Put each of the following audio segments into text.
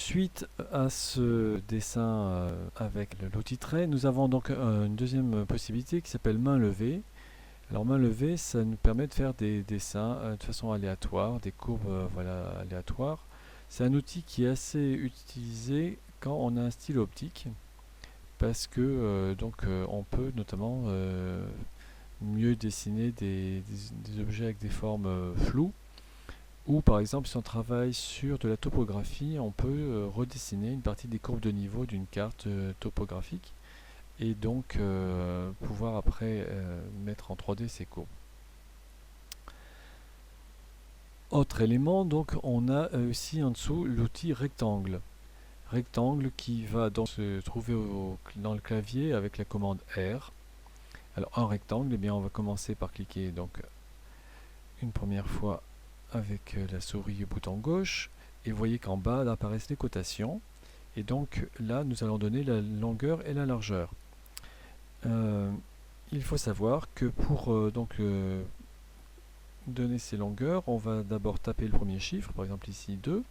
Suite à ce dessin avec l'outil trait, nous avons donc une deuxième possibilité qui s'appelle main levée. Alors main levée, ça nous permet de faire des dessins de façon aléatoire, des courbes voilà, aléatoires. C'est un outil qui est assez utilisé quand on a un stylo optique, parce que on peut notamment mieux dessiner des objets avec des formes floues. Ou par exemple, si on travaille sur de la topographie, on peut redessiner une partie des courbes de niveau d'une carte topographique et donc pouvoir après mettre en 3D ces courbes. Autre élément, donc on a aussi en dessous l'outil rectangle. Rectangle qui va donc se trouver dans le clavier avec la commande R. Alors un rectangle, eh bien on va commencer par cliquer donc une première fois avec la souris au bouton gauche, et vous voyez qu'en bas là, apparaissent les cotations, et donc là nous allons donner la longueur et la largeur. Il faut savoir que pour donner ces longueurs, on va d'abord taper le premier chiffre, par exemple ici 2,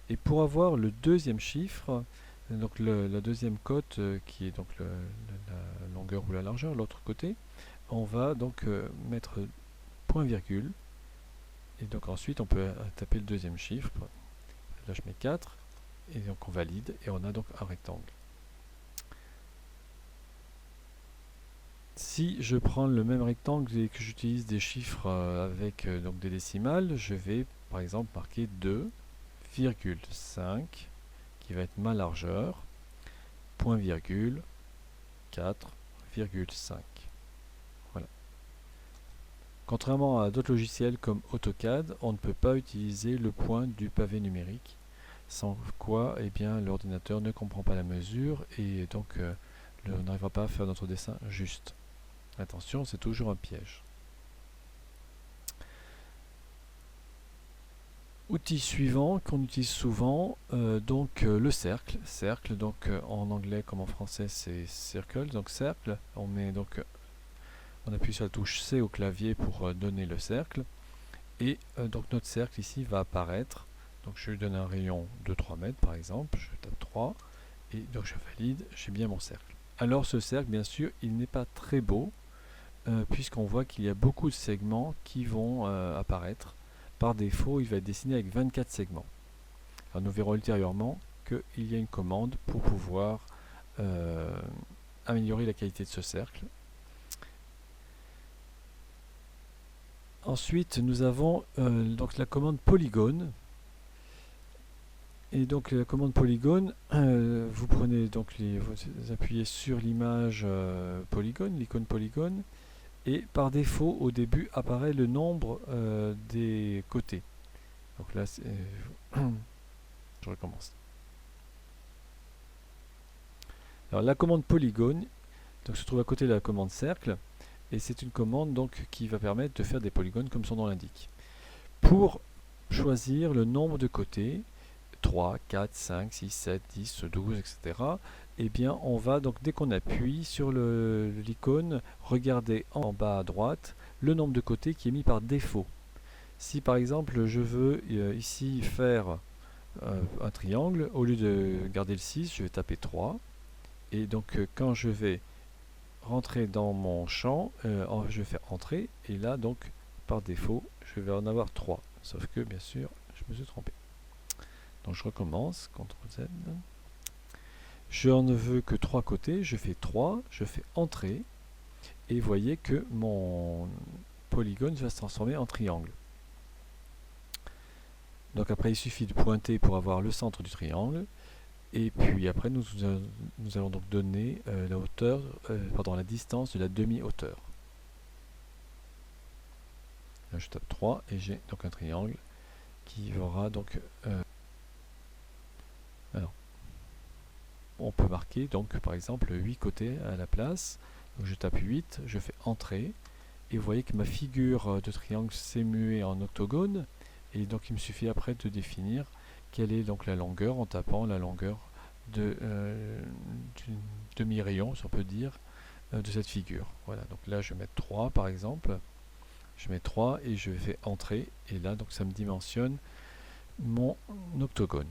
et pour avoir le deuxième chiffre, donc la deuxième cote qui est donc la longueur ou la largeur, l'autre côté, on va donc mettre point virgule. Et donc ensuite on peut taper le deuxième chiffre, là je mets 4, et donc on valide, et on a donc un rectangle. Si je prends le même rectangle et que j'utilise des chiffres avec donc des décimales, je vais par exemple marquer 2,5 qui va être ma largeur, point virgule 4,5. Contrairement à d'autres logiciels comme AutoCAD, on ne peut pas utiliser le point du pavé numérique, sans quoi eh bien, l'ordinateur ne comprend pas la mesure et donc on n'arrivera pas à faire notre dessin juste. Attention, c'est toujours un piège. Outil suivant qu'on utilise souvent, le cercle. Cercle, donc en anglais comme en français c'est circle, donc cercle. On appuie sur la touche C au clavier pour donner le cercle. Et donc notre cercle ici va apparaître. Donc je lui donne un rayon de 3 mètres par exemple. Je tape 3. Et donc je valide, j'ai bien mon cercle. Alors ce cercle, bien sûr, il n'est pas très beau. Puisqu'on voit qu'il y a beaucoup de segments qui vont apparaître. Par défaut, il va être dessiné avec 24 segments. Alors nous verrons ultérieurement qu'il y a une commande pour pouvoir améliorer la qualité de ce cercle. Ensuite, nous avons donc la commande polygone. Et donc la commande polygone, vous prenez donc vous appuyez sur l'image polygone, l'icône polygone, et par défaut au début apparaît le nombre des côtés. Donc là, je recommence. Alors la commande polygone donc, se trouve à côté de la commande cercle. Et c'est une commande donc qui va permettre de faire des polygones comme son nom l'indique. Pour choisir le nombre de côtés, 3, 4, 5, 6, 7, 10, 12, etc. Eh bien, on va donc dès qu'on appuie sur l'icône, regarder en bas à droite le nombre de côtés qui est mis par défaut. Si par exemple je veux ici faire un triangle, au lieu de garder le 6, je vais taper 3. Et donc quand je vais rentrer dans mon champ, je vais faire entrer, et là donc par défaut je vais en avoir 3, sauf que bien sûr je me suis trompé. Donc je recommence, CTRL Z, je ne veux que 3 côtés, je fais 3, je fais entrer, et vous voyez que mon polygone va se transformer en triangle. Donc après il suffit de pointer pour avoir le centre du triangle. Et puis après, nous allons donc donner la hauteur, la distance de la demi-hauteur. Là, je tape 3 et j'ai donc un triangle qui aura donc... alors, on peut marquer donc par exemple 8 côtés à la place. Donc je tape 8, je fais entrer. Et vous voyez que ma figure de triangle s'est muée en octogone. Et donc il me suffit après de définir quelle est donc la longueur en tapant la longueur du demi-rayon, si on peut dire, de cette figure. Voilà, donc là je vais mettre 3 par exemple, je mets 3 et je fais entrer, et là donc ça me dimensionne mon octogone.